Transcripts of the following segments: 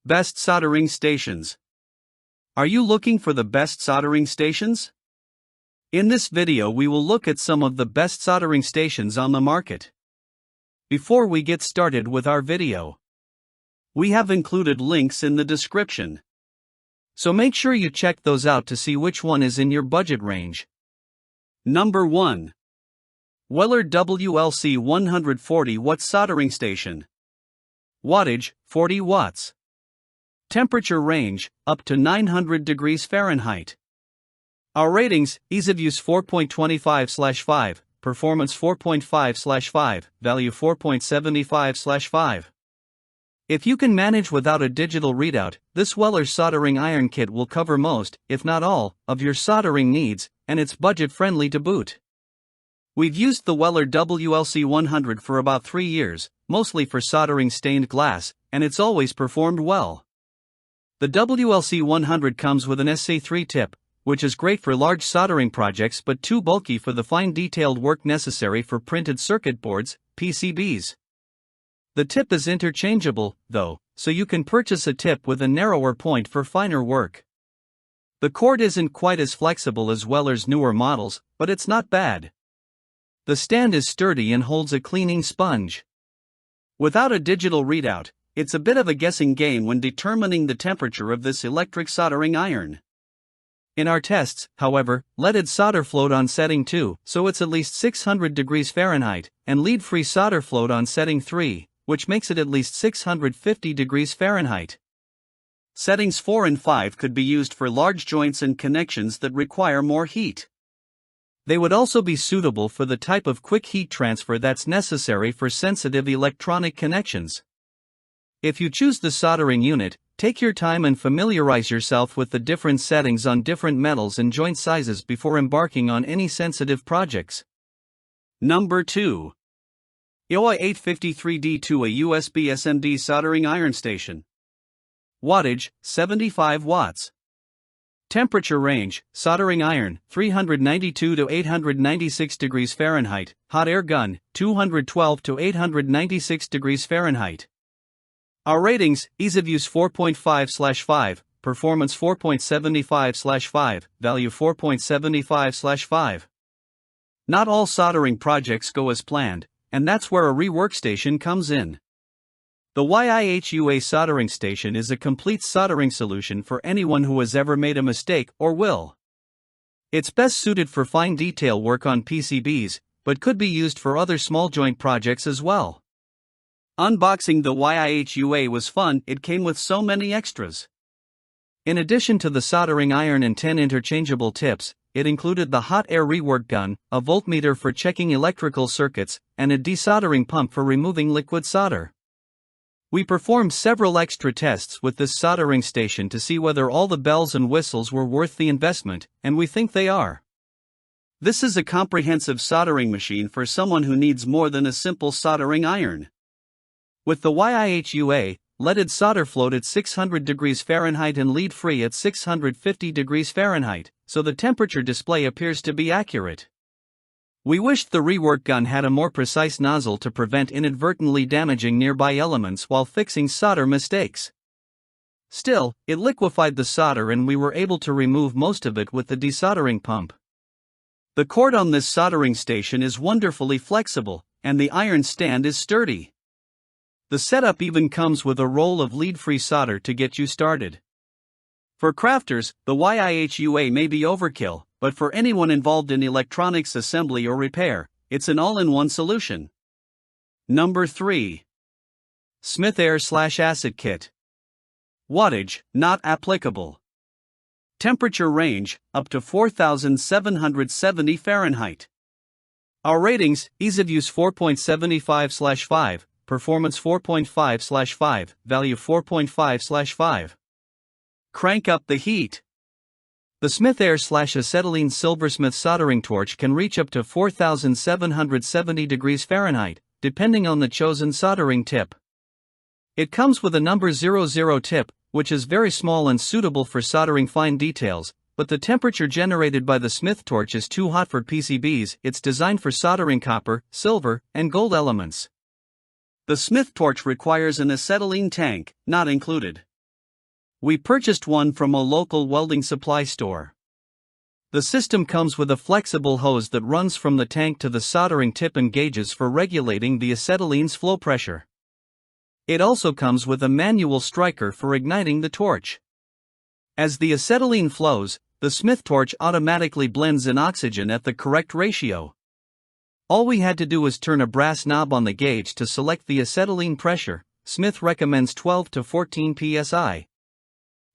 Best soldering stations. Are you looking for the best soldering stations? In this video we will look at some of the best soldering stations on the market. Before we get started with our video, we have included links in the description, so make sure you check those out to see which one is in your budget range. Number 1. Weller WLC 140 watt soldering station. Wattage, 40 watts. Temperature range, up to 900 degrees Fahrenheit. Our ratings: ease of use 4.25/5, performance 4.5/5, value 4.75/5. If you can manage without a digital readout, this Weller soldering iron kit will cover most, if not all, of your soldering needs, and it's budget-friendly to boot. We've used the Weller WLC 100 for about 3 years, mostly for soldering stained glass, and it's always performed well. The WLC 100 comes with an SA3 tip, which is great for large soldering projects but too bulky for the fine detailed work necessary for printed circuit boards, PCBs. The tip is interchangeable, though, so you can purchase a tip with a narrower point for finer work. The cord isn't quite as flexible as Weller's newer models, but it's not bad. The stand is sturdy and holds a cleaning sponge. Without a digital readout, it's a bit of a guessing game when determining the temperature of this electric soldering iron. In our tests, however, leaded solder flowed on setting 2, so it's at least 600 degrees Fahrenheit, and lead-free solder flowed on setting 3, which makes it at least 650 degrees Fahrenheit. Settings 4 and 5 could be used for large joints and connections that require more heat. They would also be suitable for the type of quick heat transfer that's necessary for sensitive electronic connections. If you choose the soldering unit, take your time and familiarize yourself with the different settings on different metals and joint sizes before embarking on any sensitive projects. Number 2. Yihua 853D2, a USB SMD soldering iron station. Wattage, 75 watts. Temperature range: soldering iron, 392 to 896 degrees Fahrenheit, hot air gun, 212 to 896 degrees Fahrenheit. Our ratings: ease of use 4.5/5, performance 4.75/5, value 4.75/5. Not all soldering projects go as planned, and that's where a reworkstation comes in. The Yihua soldering station is a complete soldering solution for anyone who has ever made a mistake or will. It's best suited for fine detail work on PCBs, but could be used for other small joint projects as well. Unboxing the Yihua was fun. It came with so many extras. In addition to the soldering iron and 10 interchangeable tips, it included the hot air rework gun, a voltmeter for checking electrical circuits, and a desoldering pump for removing liquid solder. We performed several extra tests with this soldering station to see whether all the bells and whistles were worth the investment, and we think they are. This is a comprehensive soldering machine for someone who needs more than a simple soldering iron. With the Yihua, leaded solder flowed at 600 degrees Fahrenheit and lead-free at 650 degrees Fahrenheit, so the temperature display appears to be accurate. We wished the rework gun had a more precise nozzle to prevent inadvertently damaging nearby elements while fixing solder mistakes. Still, it liquefied the solder and we were able to remove most of it with the desoldering pump. The cord on this soldering station is wonderfully flexible, and the iron stand is sturdy. The setup even comes with a roll of lead-free solder to get you started. For crafters, the Yihua may be overkill, but for anyone involved in electronics assembly or repair, it's an all-in-one solution. Number 3. Smith Air/Acet Kit. Wattage, not applicable. Temperature range, up to 4,770 Fahrenheit. Our ratings: ease of use 4.75/5, performance 4.5/5, value 4.5/5. Crank up the heat. The Smith Air/Acetylene Silversmith soldering torch can reach up to 4,770 degrees Fahrenheit, depending on the chosen soldering tip. It comes with a number 00 tip, which is very small and suitable for soldering fine details, but the temperature generated by the Smith torch is too hot for PCBs. It's designed for soldering copper, silver, and gold elements. The Smith torch requires an acetylene tank, not included. We purchased one from a local welding supply store. The system comes with a flexible hose that runs from the tank to the soldering tip and gauges for regulating the acetylene's flow pressure. It also comes with a manual striker for igniting the torch. As the acetylene flows, the Smith torch automatically blends in oxygen at the correct ratio. All we had to do was turn a brass knob on the gauge to select the acetylene pressure. Smith recommends 12 to 14 psi.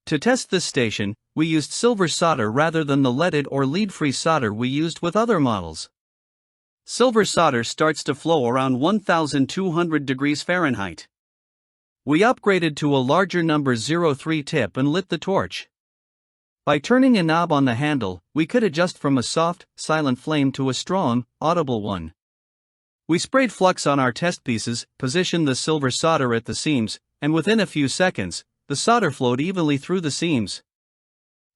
To test this station, we used silver solder rather than the leaded or lead-free solder we used with other models. Silver solder starts to flow around 1200 degrees Fahrenheit. We upgraded to a larger number 03 tip and lit the torch. By turning a knob on the handle, we could adjust from a soft, silent flame to a strong, audible one. We sprayed flux on our test pieces, positioned the silver solder at the seams, and within a few seconds, the solder flowed evenly through the seams.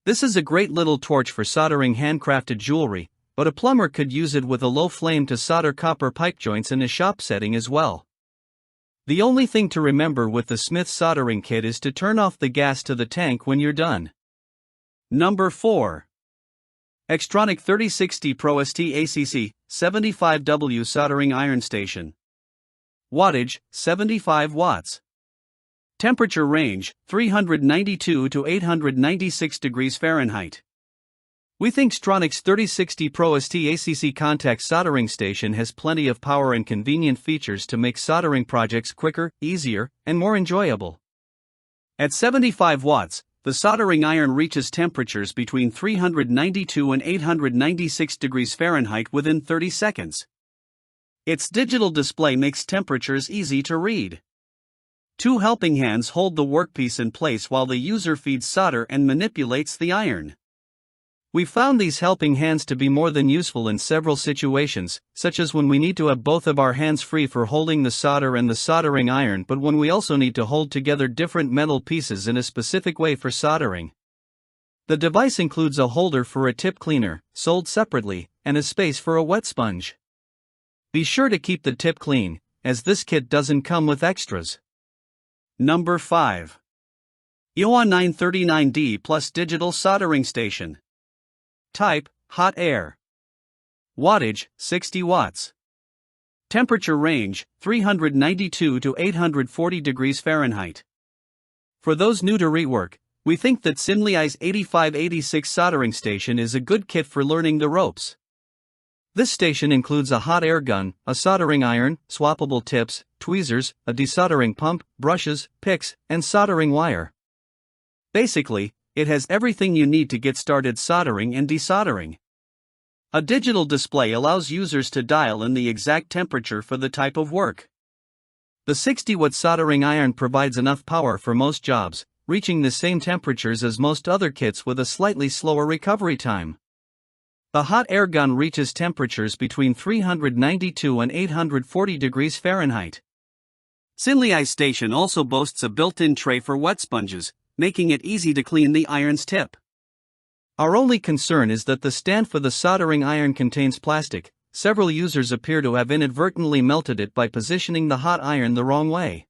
This is a great little torch for soldering handcrafted jewelry, but a plumber could use it with a low flame to solder copper pipe joints in a shop setting as well. The only thing to remember with the Smith soldering kit is to turn off the gas to the tank when you're done. Number 4. X-Tronic 3060 Pro ST ACC 75W Soldering Iron Station. Wattage, 75 watts. Temperature range, 392 to 896 degrees Fahrenheit. We think X-Tronic's 3060 Pro ST ACC contact soldering station has plenty of power and convenient features to make soldering projects quicker, easier, and more enjoyable. At 75 watts, the soldering iron reaches temperatures between 392 and 896 degrees Fahrenheit within 30 seconds. Its digital display makes temperatures easy to read. 2 helping hands hold the workpiece in place while the user feeds solder and manipulates the iron. We found these helping hands to be more than useful in several situations, such as when we need to have both of our hands free for holding the solder and the soldering iron, but when we also need to hold together different metal pieces in a specific way for soldering. The device includes a holder for a tip cleaner, sold separately, and a space for a wet sponge. Be sure to keep the tip clean, as this kit doesn't come with extras. Number 5. Yihua 939D Plus Digital Soldering Station. Type, hot air. Wattage, 60 watts. Temperature range, 392 to 840 degrees Fahrenheit. For those new to rework, we think that Simliai's 8586 soldering station is a good kit for learning the ropes. This station includes a hot air gun, a soldering iron, swappable tips, tweezers, a desoldering pump, brushes, picks, and soldering wire. Basically, it has everything you need to get started soldering and desoldering. A digital display allows users to dial in the exact temperature for the type of work. The 60-watt soldering iron provides enough power for most jobs, reaching the same temperatures as most other kits with a slightly slower recovery time. The hot air gun reaches temperatures between 392 and 840 degrees Fahrenheit. Simliai's station also boasts a built-in tray for wet sponges, making it easy to clean the iron's tip. Our only concern is that the stand for the soldering iron contains plastic. Several users appear to have inadvertently melted it by positioning the hot iron the wrong way.